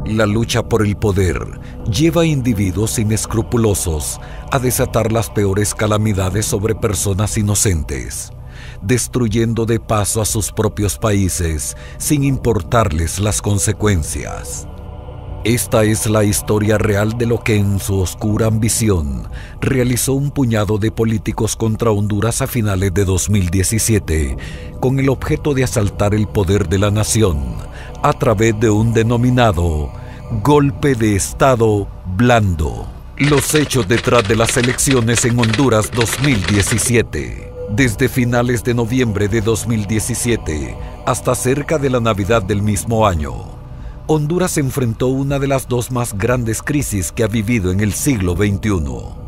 La lucha por el poder lleva a individuos inescrupulosos a desatar las peores calamidades sobre personas inocentes, destruyendo de paso a sus propios países sin importarles las consecuencias. Esta es la historia real de lo que en su oscura ambición realizó un puñado de políticos contra Honduras a finales de 2017, con el objeto de asaltar el poder de la nación a través de un denominado golpe de Estado blando. Los hechos detrás de las elecciones en Honduras 2017. Desde finales de noviembre de 2017 hasta cerca de la Navidad del mismo año, Honduras enfrentó una de las dos más grandes crisis que ha vivido en el siglo XXI.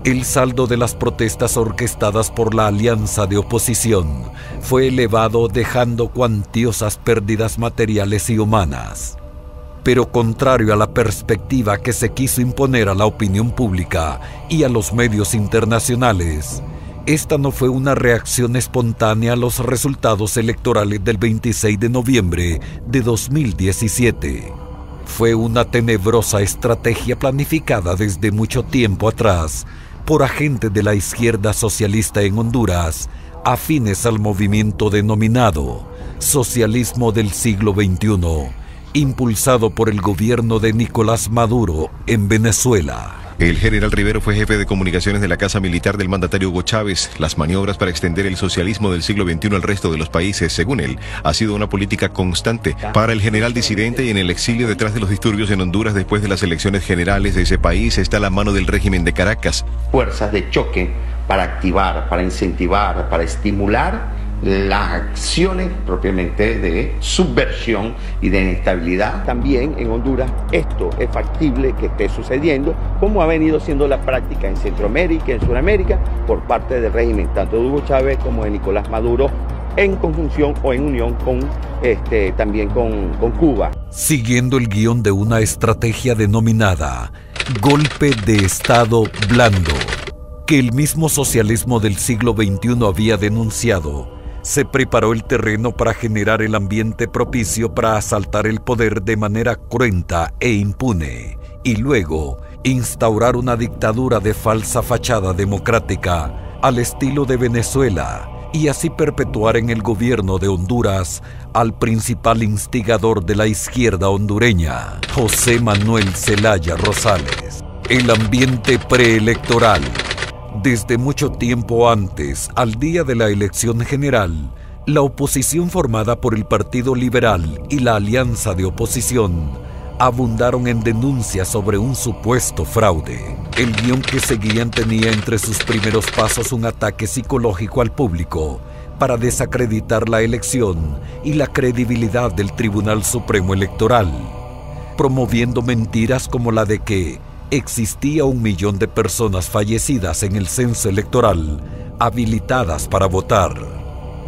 El saldo de las protestas orquestadas por la alianza de oposición fue elevado, dejando cuantiosas pérdidas materiales y humanas. Pero contrario a la perspectiva que se quiso imponer a la opinión pública y a los medios internacionales, esta no fue una reacción espontánea a los resultados electorales del 26 de noviembre de 2017. Fue una tenebrosa estrategia planificada desde mucho tiempo atrás por agentes de la izquierda socialista en Honduras, afines al movimiento denominado Socialismo del siglo XXI, impulsado por el gobierno de Nicolás Maduro en Venezuela. El general Rivero fue jefe de comunicaciones de la Casa Militar del mandatario Hugo Chávez. Las maniobras para extender el socialismo del siglo XXI al resto de los países, según él, ha sido una política constante. Para el general disidente y en el exilio detrás de los disturbios en Honduras después de las elecciones generales de ese país está la mano del régimen de Caracas. Fuerzas de choque para activar, para incentivar, para estimular las acciones propiamente de subversión y de inestabilidad. También en Honduras esto es factible que esté sucediendo, como ha venido siendo la práctica en Centroamérica, en Sudamérica, por parte del régimen tanto de Hugo Chávez como de Nicolás Maduro, en conjunción o en unión con también con Cuba. Siguiendo el guión de una estrategia denominada golpe de Estado blando, que el mismo socialismo del siglo XXI había denunciado, se preparó el terreno para generar el ambiente propicio para asaltar el poder de manera cruenta e impune, y luego instaurar una dictadura de falsa fachada democrática al estilo de Venezuela, y así perpetuar en el gobierno de Honduras al principal instigador de la izquierda hondureña, José Manuel Zelaya Rosales. El ambiente preelectoral. Desde mucho tiempo antes, al día de la elección general, la oposición formada por el Partido Liberal y la Alianza de Oposición abundaron en denuncias sobre un supuesto fraude. El guión que seguían tenía entre sus primeros pasos un ataque psicológico al público para desacreditar la elección y la credibilidad del Tribunal Supremo Electoral, promoviendo mentiras como la de que existía 1 millón de personas fallecidas en el censo electoral habilitadas para votar.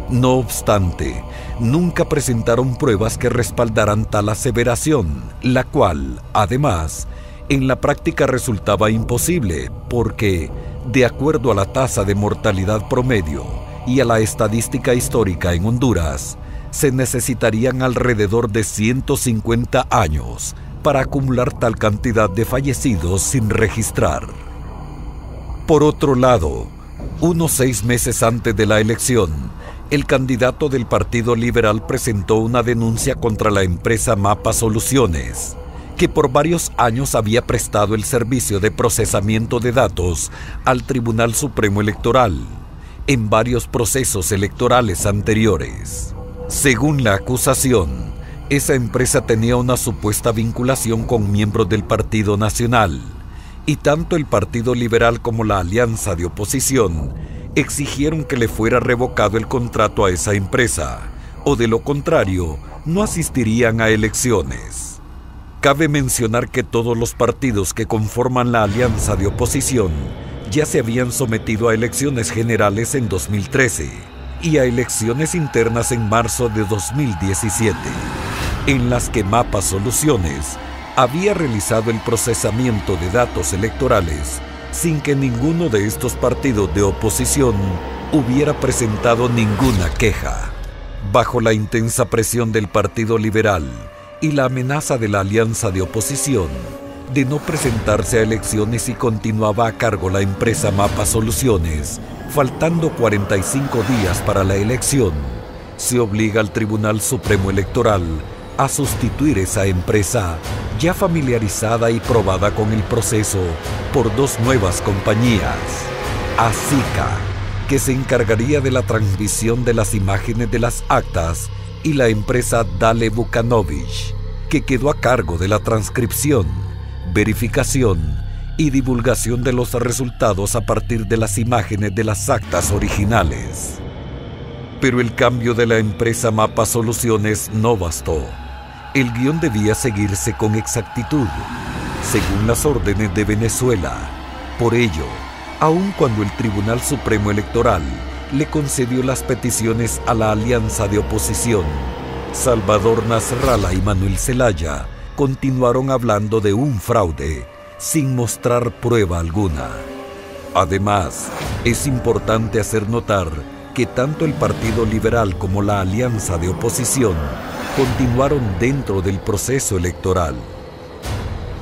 No obstante, nunca presentaron pruebas que respaldaran tal aseveración, la cual, además, en la práctica resultaba imposible porque, de acuerdo a la tasa de mortalidad promedio y a la estadística histórica en Honduras, se necesitarían alrededor de 150 años para acumular tal cantidad de fallecidos sin registrar. Por otro lado, unos 6 meses antes de la elección, el candidato del Partido Liberal presentó una denuncia contra la empresa Mapa Soluciones, que por varios años había prestado el servicio de procesamiento de datos al Tribunal Supremo Electoral en varios procesos electorales anteriores. Según la acusación, esa empresa tenía una supuesta vinculación con miembros del Partido Nacional, y tanto el Partido Liberal como la Alianza de Oposición exigieron que le fuera revocado el contrato a esa empresa, o de lo contrario, no asistirían a elecciones. Cabe mencionar que todos los partidos que conforman la Alianza de Oposición ya se habían sometido a elecciones generales en 2013 y a elecciones internas en marzo de 2017. En las que Mapa Soluciones había realizado el procesamiento de datos electorales sin que ninguno de estos partidos de oposición hubiera presentado ninguna queja. Bajo la intensa presión del Partido Liberal y la amenaza de la alianza de oposición de no presentarse a elecciones si continuaba a cargo la empresa Mapa Soluciones, faltando 45 días para la elección, se obliga al Tribunal Supremo Electoral a sustituir esa empresa ya familiarizada y probada con el proceso por dos nuevas compañías, Asica, que se encargaría de la transmisión de las imágenes de las actas, y la empresa Dale Vukanovich, que quedó a cargo de la transcripción, verificación y divulgación de los resultados a partir de las imágenes de las actas originales. Pero el cambio de la empresa Mapa Soluciones no bastó. El guión debía seguirse con exactitud, según las órdenes de Venezuela. Por ello, aun cuando el Tribunal Supremo Electoral le concedió las peticiones a la alianza de oposición, Salvador Nasralla y Manuel Zelaya continuaron hablando de un fraude sin mostrar prueba alguna. Además, es importante hacer notar que tanto el Partido Liberal como la alianza de oposición continuaron dentro del proceso electoral.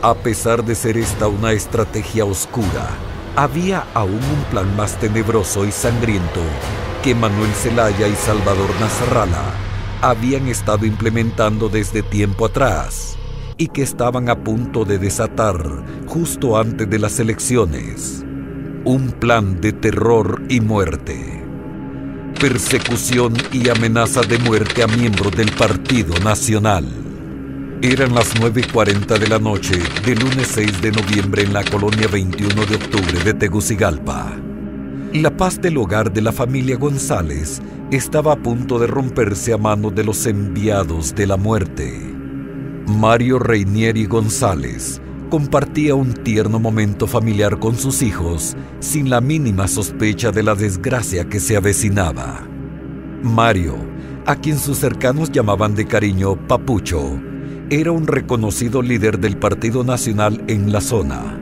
A pesar de ser esta una estrategia oscura, había aún un plan más tenebroso y sangriento que Manuel Zelaya y Salvador Nasralla habían estado implementando desde tiempo atrás y que estaban a punto de desatar justo antes de las elecciones. Un plan de terror y muerte. Persecución y amenaza de muerte a miembros del Partido Nacional. Eran las 9:40 de la noche del lunes 6 de noviembre en la colonia 21 de octubre de Tegucigalpa. La paz del hogar de la familia González estaba a punto de romperse a manos de los enviados de la muerte. Mario Reinieri González compartía un tierno momento familiar con sus hijos sin la mínima sospecha de la desgracia que se avecinaba. Mario, a quien sus cercanos llamaban de cariño Papucho, era un reconocido líder del Partido Nacional en la zona.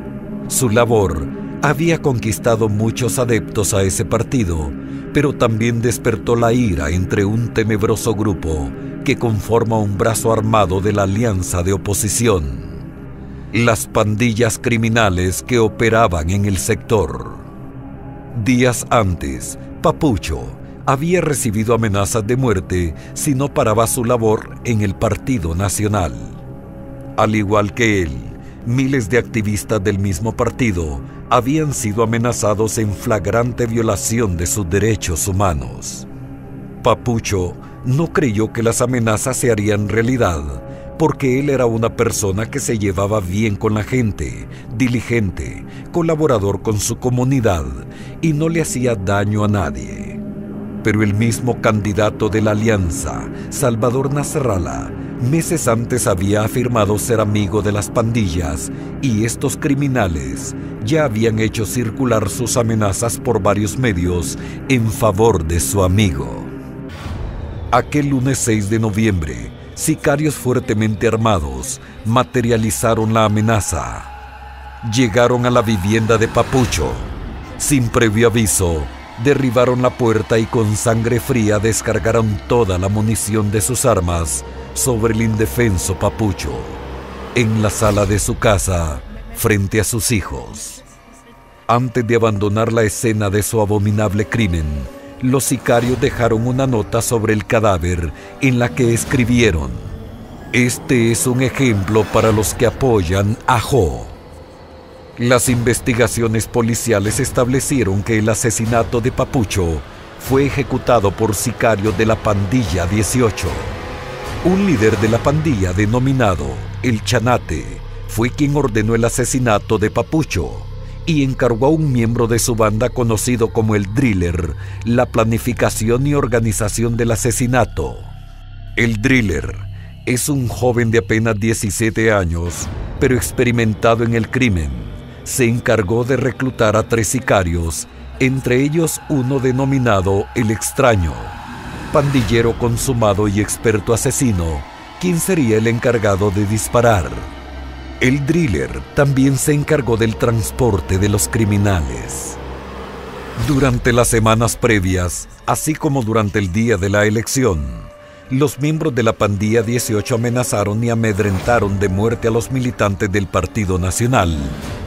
Su labor había conquistado muchos adeptos a ese partido, pero también despertó la ira entre un tenebroso grupo que conforma un brazo armado de la alianza de oposición. Las pandillas criminales que operaban en el sector. Días antes, Papucho había recibido amenazas de muerte si no paraba su labor en el Partido Nacional. Al igual que él, miles de activistas del mismo partido habían sido amenazados en flagrante violación de sus derechos humanos. Papucho no creyó que las amenazas se harían realidad, porque él era una persona que se llevaba bien con la gente, diligente, colaborador con su comunidad y no le hacía daño a nadie. Pero el mismo candidato de la alianza, Salvador Nasralla, meses antes había afirmado ser amigo de las pandillas y estos criminales ya habían hecho circular sus amenazas por varios medios en favor de su amigo. Aquel lunes 6 de noviembre, sicarios fuertemente armados materializaron la amenaza. Llegaron a la vivienda de Papucho. Sin previo aviso, derribaron la puerta y con sangre fría descargaron toda la munición de sus armas sobre el indefenso Papucho, en la sala de su casa, frente a sus hijos. Antes de abandonar la escena de su abominable crimen, los sicarios dejaron una nota sobre el cadáver en la que escribieron: "Este es un ejemplo para los que apoyan a Jo". Las investigaciones policiales establecieron que el asesinato de Papucho fue ejecutado por sicarios de la pandilla 18. Un líder de la pandilla denominado El Chanate fue quien ordenó el asesinato de Papucho y encargó a un miembro de su banda conocido como el Driller la planificación y organización del asesinato. El Driller es un joven de apenas 17 años, pero experimentado en el crimen. Se encargó de reclutar a 3 sicarios, entre ellos uno denominado El Extraño, pandillero consumado y experto asesino, quien sería el encargado de disparar. El Driller también se encargó del transporte de los criminales. Durante las semanas previas, así como durante el día de la elección, los miembros de la pandilla 18 amenazaron y amedrentaron de muerte a los militantes del Partido Nacional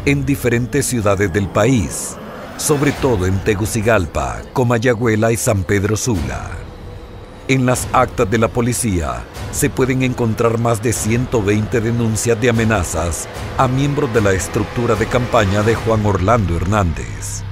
en diferentes ciudades del país, sobre todo en Tegucigalpa, Comayagüela y San Pedro Sula. En las actas de la policía se pueden encontrar más de 120 denuncias de amenazas a miembros de la estructura de campaña de Juan Orlando Hernández.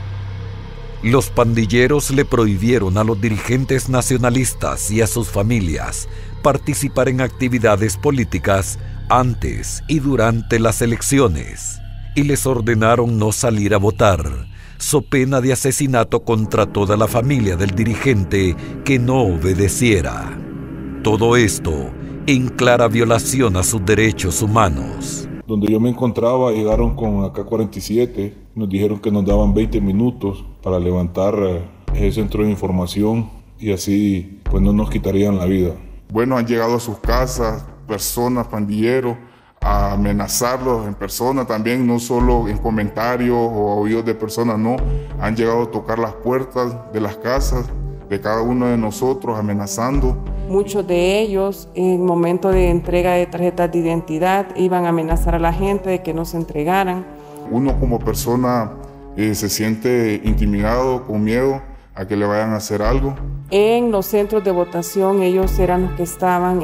Los pandilleros le prohibieron a los dirigentes nacionalistas y a sus familias participar en actividades políticas antes y durante las elecciones y les ordenaron no salir a votar, so pena de asesinato contra toda la familia del dirigente que no obedeciera. Todo esto en clara violación a sus derechos humanos. Donde yo me encontraba, llegaron con AK-47, nos dijeron que nos daban 20 minutos para levantar ese centro de información y así pues no nos quitarían la vida. Bueno, han llegado a sus casas personas, pandilleros, a amenazarlos en persona también, no solo en comentarios o oídos de personas, no. Han llegado a tocar las puertas de las casas de cada uno de nosotros, amenazando. Muchos de ellos, en momento de entrega de tarjetas de identidad, iban a amenazar a la gente de que no se entregaran. Uno como persona se siente intimidado, con miedo a que le vayan a hacer algo. En los centros de votación ellos eran los que estaban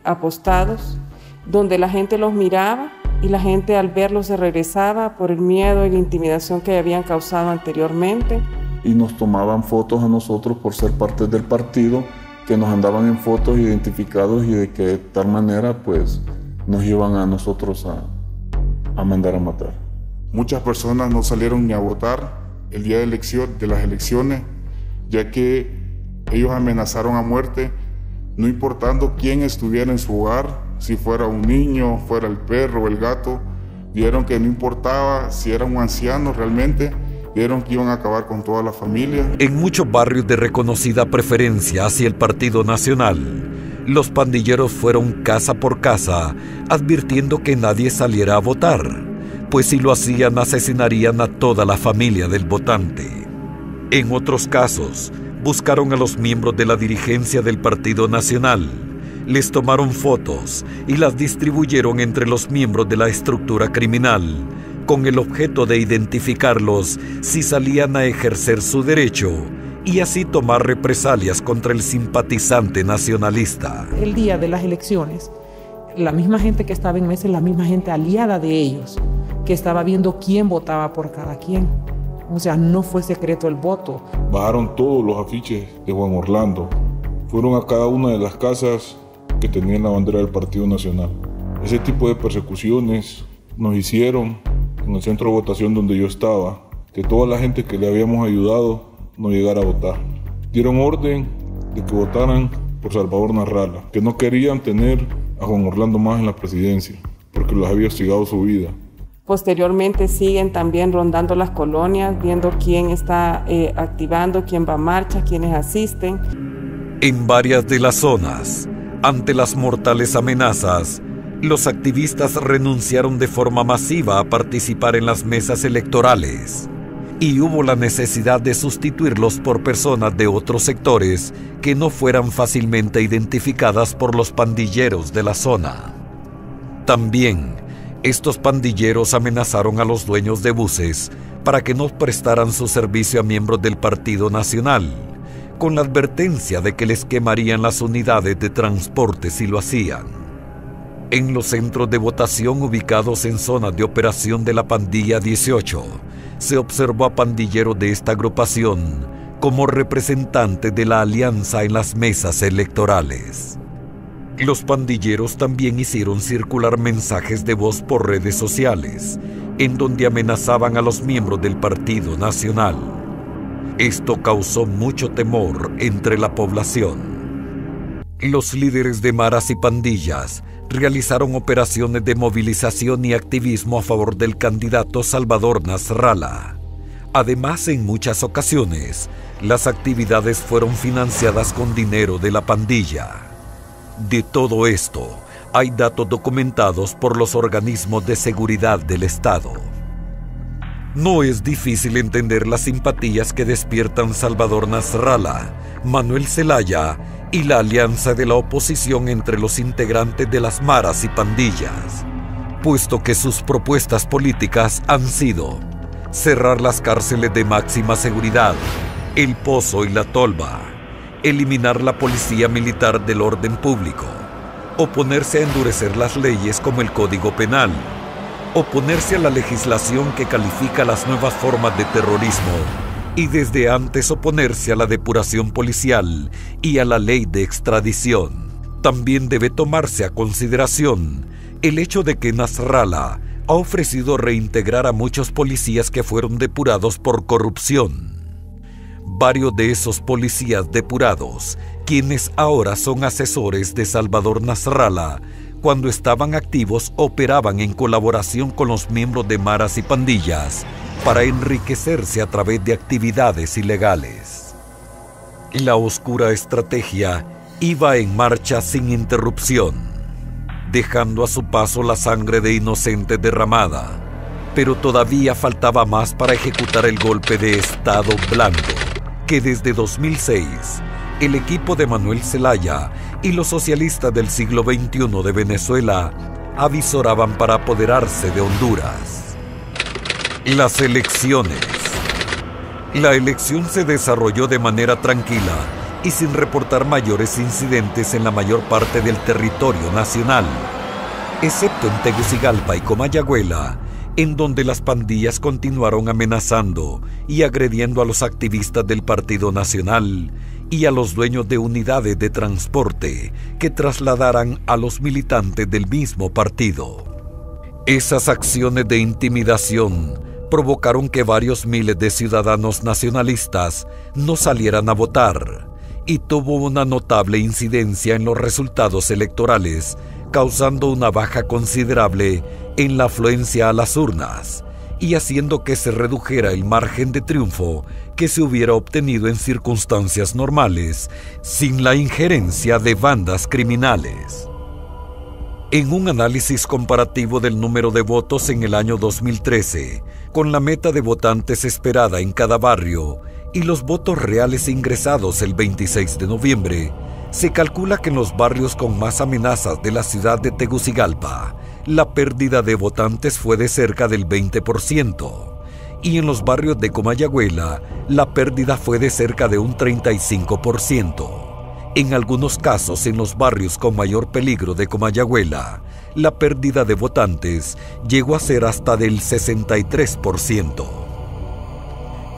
apostados, donde la gente los miraba y la gente al verlos se regresaba por el miedo y la intimidación que habían causado anteriormente. Y nos tomaban fotos a nosotros por ser parte del partido, que nos andaban en fotos identificados y de que de tal manera pues nos iban a nosotros a mandar a matar. Muchas personas no salieron ni a votar el día de las elecciones, ya que ellos amenazaron a muerte, no importando quién estuviera en su hogar, si fuera un niño, fuera el perro o el gato. Dijeron que no importaba si era un anciano realmente, dijeron que iban a acabar con toda la familia. En muchos barrios de reconocida preferencia hacia el Partido Nacional, los pandilleros fueron casa por casa, advirtiendo que nadie saliera a votar, pues si lo hacían asesinarían a toda la familia del votante. En otros casos, buscaron a los miembros de la dirigencia del Partido Nacional, les tomaron fotos y las distribuyeron entre los miembros de la estructura criminal, con el objeto de identificarlos si salían a ejercer su derecho y así tomar represalias contra el simpatizante nacionalista. El día de las elecciones, la misma gente que estaba en mesa es la misma gente aliada de ellos, que estaba viendo quién votaba por cada quien. O sea, no fue secreto el voto. Bajaron todos los afiches de Juan Orlando. Fueron a cada una de las casas que tenían la bandera del Partido Nacional. Ese tipo de persecuciones nos hicieron en el centro de votación donde yo estaba, que toda la gente que le habíamos ayudado no llegara a votar. Dieron orden de que votaran por Salvador Narrala, que no querían tener a Juan Orlando más en la presidencia, porque los había hostigado su vida. Posteriormente siguen también rondando las colonias, viendo quién está activando, quién va a marcha, quiénes asisten. En varias de las zonas, ante las mortales amenazas, los activistas renunciaron de forma masiva a participar en las mesas electorales y hubo la necesidad de sustituirlos por personas de otros sectores que no fueran fácilmente identificadas por los pandilleros de la zona. También, estos pandilleros amenazaron a los dueños de buses para que no prestaran su servicio a miembros del Partido Nacional, con la advertencia de que les quemarían las unidades de transporte si lo hacían. En los centros de votación ubicados en zonas de operación de la pandilla 18, se observó a pandilleros de esta agrupación como representantes de la alianza en las mesas electorales. Los pandilleros también hicieron circular mensajes de voz por redes sociales, en donde amenazaban a los miembros del Partido Nacional. Esto causó mucho temor entre la población. Los líderes de maras y pandillas realizaron operaciones de movilización y activismo a favor del candidato Salvador Nasralla. Además, en muchas ocasiones, las actividades fueron financiadas con dinero de la pandilla. De todo esto, hay datos documentados por los organismos de seguridad del Estado. No es difícil entender las simpatías que despiertan Salvador Nasralla, Manuel Zelaya y la alianza de la oposición entre los integrantes de las maras y pandillas, puesto que sus propuestas políticas han sido cerrar las cárceles de máxima seguridad, El Pozo y La Tolva, eliminar la policía militar del orden público, oponerse a endurecer las leyes como el Código Penal, oponerse a la legislación que califica las nuevas formas de terrorismo y desde antes oponerse a la depuración policial y a la ley de extradición. También debe tomarse a consideración el hecho de que Nasrallah ha ofrecido reintegrar a muchos policías que fueron depurados por corrupción. Varios de esos policías depurados, quienes ahora son asesores de Salvador Nasrallah, cuando estaban activos operaban en colaboración con los miembros de maras y pandillas para enriquecerse a través de actividades ilegales. La oscura estrategia iba en marcha sin interrupción, dejando a su paso la sangre de inocentes derramada, pero todavía faltaba más para ejecutar el golpe de Estado blando, que desde 2006 el equipo de Manuel Zelaya y los socialistas del siglo XXI de Venezuela avisoraban para apoderarse de Honduras. Las elecciones. La elección se desarrolló de manera tranquila y sin reportar mayores incidentes en la mayor parte del territorio nacional, excepto en Tegucigalpa y Comayagüela, en donde las pandillas continuaron amenazando y agrediendo a los activistas del Partido Nacional y a los dueños de unidades de transporte que trasladaran a los militantes del mismo partido. Esas acciones de intimidación provocaron que varios miles de ciudadanos nacionalistas no salieran a votar y tuvo una notable incidencia en los resultados electorales, causando una baja considerable en la afluencia a las urnas y haciendo que se redujera el margen de triunfo que se hubiera obtenido en circunstancias normales sin la injerencia de bandas criminales. En un análisis comparativo del número de votos en el año 2013, con la meta de votantes esperada en cada barrio y los votos reales ingresados el 26 de noviembre, se calcula que en los barrios con más amenazas de la ciudad de Tegucigalpa, la pérdida de votantes fue de cerca del 20%, y en los barrios de Comayagüela, la pérdida fue de cerca de un 35%. En algunos casos, en los barrios con mayor peligro de Comayagüela, la pérdida de votantes llegó a ser hasta del 63%.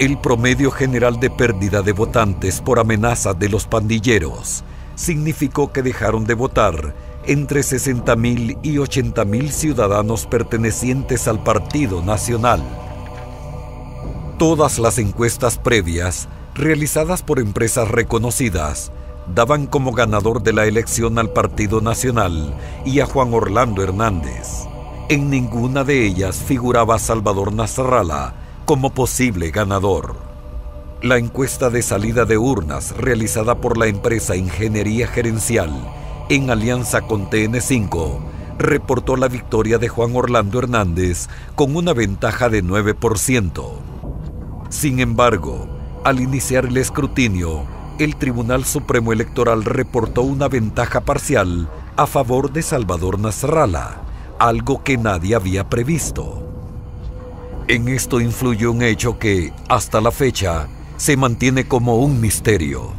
El promedio general de pérdida de votantes por amenazas de los pandilleros significó que dejaron de votar entre 60,000 y 80,000 ciudadanos pertenecientes al Partido Nacional. Todas las encuestas previas, realizadas por empresas reconocidas, daban como ganador de la elección al Partido Nacional y a Juan Orlando Hernández. En ninguna de ellas figuraba Salvador Nasrallah como posible ganador. La encuesta de salida de urnas realizada por la empresa Ingeniería Gerencial en alianza con TN5 reportó la victoria de Juan Orlando Hernández con una ventaja de 9%. Sin embargo, al iniciar el escrutinio, el Tribunal Supremo Electoral reportó una ventaja parcial a favor de Salvador Nasrallah, algo que nadie había previsto. En esto influyó un hecho que, hasta la fecha, se mantiene como un misterio.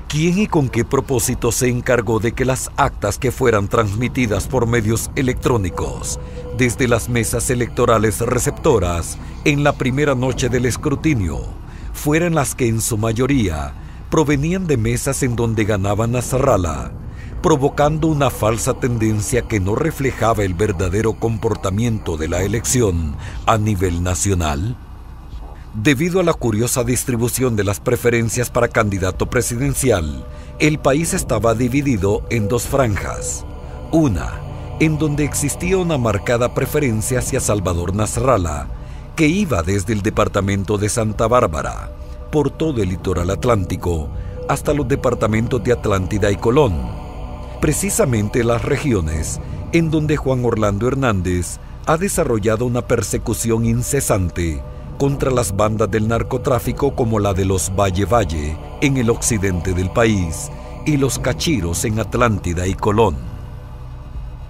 ¿Quién y con qué propósito se encargó de que las actas que fueran transmitidas por medios electrónicos desde las mesas electorales receptoras en la primera noche del escrutinio fueran las que en su mayoría provenían de mesas en donde ganaba Nasrallah, provocando una falsa tendencia que no reflejaba el verdadero comportamiento de la elección a nivel nacional? Debido a la curiosa distribución de las preferencias para candidato presidencial, el país estaba dividido en dos franjas. Una, en donde existía una marcada preferencia hacia Salvador Nasrallah, que iba desde el departamento de Santa Bárbara, por todo el litoral atlántico, hasta los departamentos de Atlántida y Colón. Precisamente las regiones en donde Juan Orlando Hernández ha desarrollado una persecución incesante contra las bandas del narcotráfico como la de los Valle Valle en el occidente del país y los cachiros en Atlántida y Colón.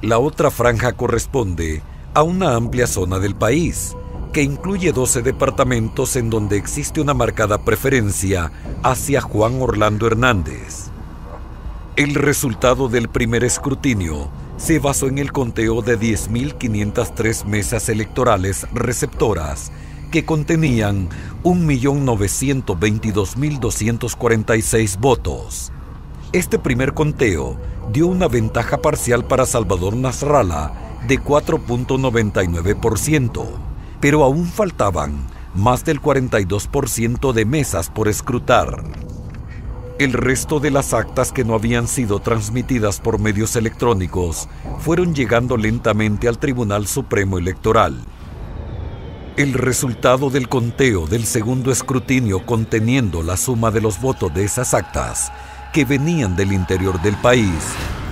La otra franja corresponde a una amplia zona del país, que incluye 12 departamentos en donde existe una marcada preferencia hacia Juan Orlando Hernández. El resultado del primer escrutinio se basó en el conteo de 10.503 mesas electorales receptoras que contenían 1.922.246 votos. Este primer conteo dio una ventaja parcial para Salvador Nasralla de 4.99%, pero aún faltaban más del 42% de mesas por escrutar. El resto de las actas que no habían sido transmitidas por medios electrónicos fueron llegando lentamente al Tribunal Supremo Electoral. El resultado del conteo del segundo escrutinio, conteniendo la suma de los votos de esas actas que venían del interior del país,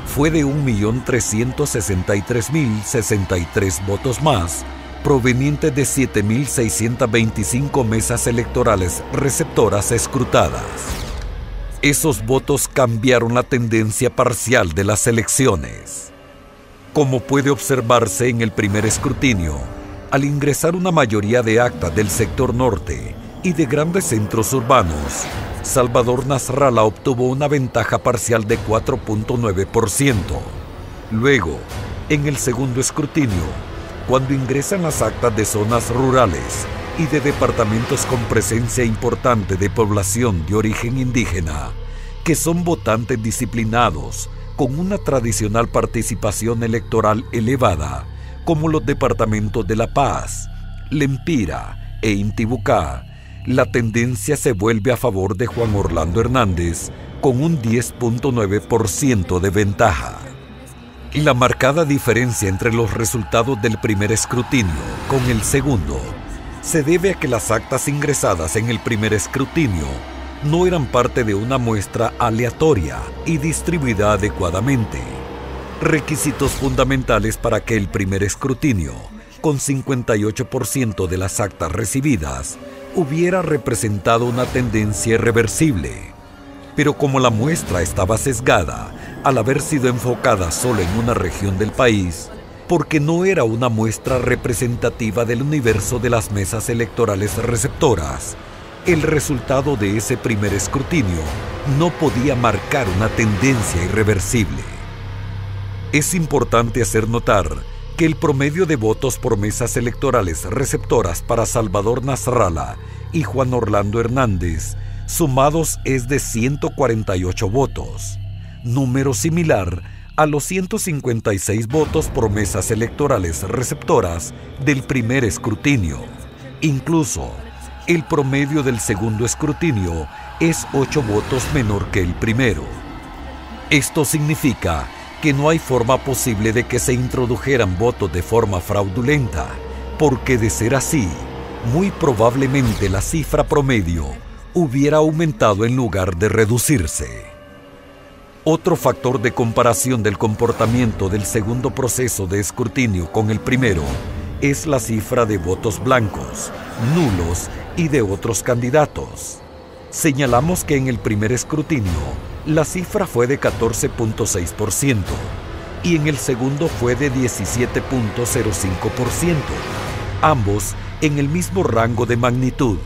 fue de 1.363.063 votos más, provenientes de 7.625 mesas electorales receptoras escrutadas. Esos votos cambiaron la tendencia parcial de las elecciones. Como puede observarse en el primer escrutinio, al ingresar una mayoría de actas del sector norte y de grandes centros urbanos, Salvador Nasralla obtuvo una ventaja parcial de 4.9%. Luego, en el segundo escrutinio, cuando ingresan las actas de zonas rurales y de departamentos con presencia importante de población de origen indígena, que son votantes disciplinados con una tradicional participación electoral elevada, como los departamentos de La Paz, Lempira e Intibucá, la tendencia se vuelve a favor de Juan Orlando Hernández con un 10.9% de ventaja. La marcada diferencia entre los resultados del primer escrutinio con el segundo se debe a que las actas ingresadas en el primer escrutinio no eran parte de una muestra aleatoria y distribuida adecuadamente. Requisitos fundamentales para que el primer escrutinio, con 58% de las actas recibidas, hubiera representado una tendencia irreversible. Pero como la muestra estaba sesgada al haber sido enfocada solo en una región del país, porque no era una muestra representativa del universo de las mesas electorales receptoras, el resultado de ese primer escrutinio no podía marcar una tendencia irreversible. Es importante hacer notar que el promedio de votos por mesas electorales receptoras para Salvador Nasralla y Juan Orlando Hernández sumados es de 148 votos, número similar a los 156 votos por mesas electorales receptoras del primer escrutinio. Incluso, el promedio del segundo escrutinio es 8 votos menor que el primero. Esto significa que no hay forma posible de que se introdujeran votos de forma fraudulenta, porque de ser así, muy probablemente la cifra promedio hubiera aumentado en lugar de reducirse. Otro factor de comparación del comportamiento del segundo proceso de escrutinio con el primero es la cifra de votos blancos, nulos y de otros candidatos. Señalamos que en el primer escrutinio la cifra fue de 14.6% y en el segundo fue de 17.05%, ambos en el mismo rango de magnitud.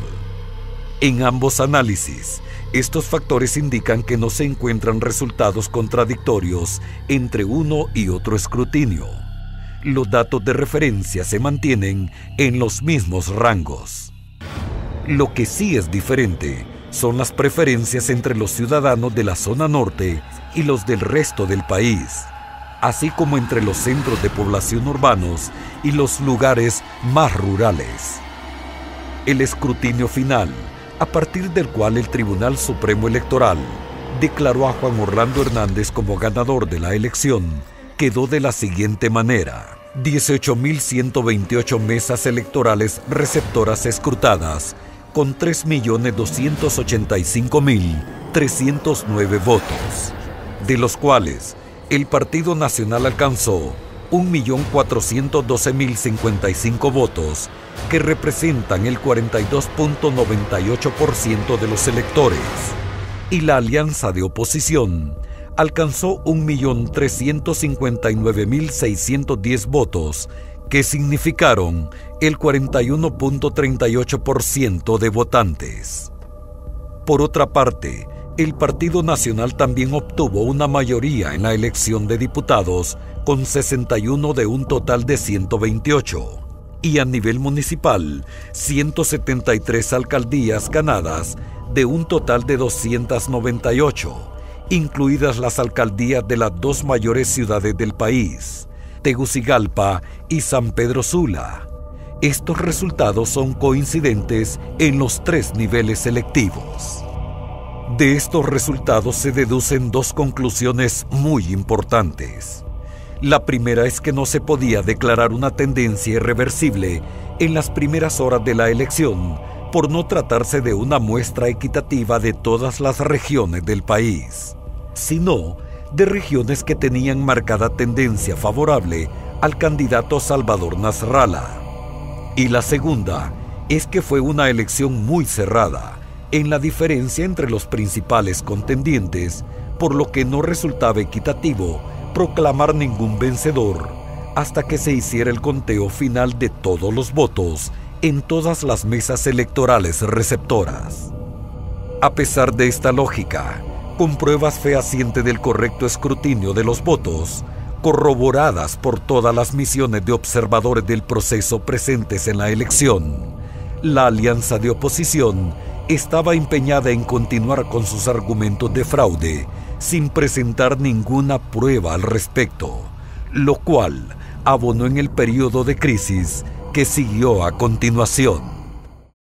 En ambos análisis, estos factores indican que no se encuentran resultados contradictorios entre uno y otro escrutinio. Los datos de referencia se mantienen en los mismos rangos. Lo que sí es diferente son las preferencias entre los ciudadanos de la zona norte y los del resto del país, así como entre los centros de población urbanos y los lugares más rurales. El escrutinio final, a partir del cual el Tribunal Supremo Electoral declaró a Juan Orlando Hernández como ganador de la elección, quedó de la siguiente manera: 18.128 mesas electorales receptoras escrutadas, con 3.285.309 votos, de los cuales el Partido Nacional alcanzó 1.412.055 votos, que representan el 42.98% de los electores, y la alianza de oposición alcanzó 1.359.610 votos, que significaron el 41.38% de votantes. Por otra parte, el Partido Nacional también obtuvo una mayoría en la elección de diputados, con 61 de un total de 128, y a nivel municipal, 173 alcaldías ganadas de un total de 298, incluidas las alcaldías de las dos mayores ciudades del país, Tegucigalpa y San Pedro Sula. Estos resultados son coincidentes en los tres niveles electivos. De estos resultados se deducen dos conclusiones muy importantes. La primera es que no se podía declarar una tendencia irreversible en las primeras horas de la elección, por no tratarse de una muestra equitativa de todas las regiones del país, sino de regiones que tenían marcada tendencia favorable al candidato Salvador Nasralla. Y la segunda es que fue una elección muy cerrada en la diferencia entre los principales contendientes, por lo que no resultaba equitativo proclamar ningún vencedor hasta que se hiciera el conteo final de todos los votos en todas las mesas electorales receptoras. A pesar de esta lógica, con pruebas fehacientes del correcto escrutinio de los votos, corroboradas por todas las misiones de observadores del proceso presentes en la elección, la alianza de oposición estaba empeñada en continuar con sus argumentos de fraude sin presentar ninguna prueba al respecto, lo cual abonó en el periodo de crisis que siguió a continuación.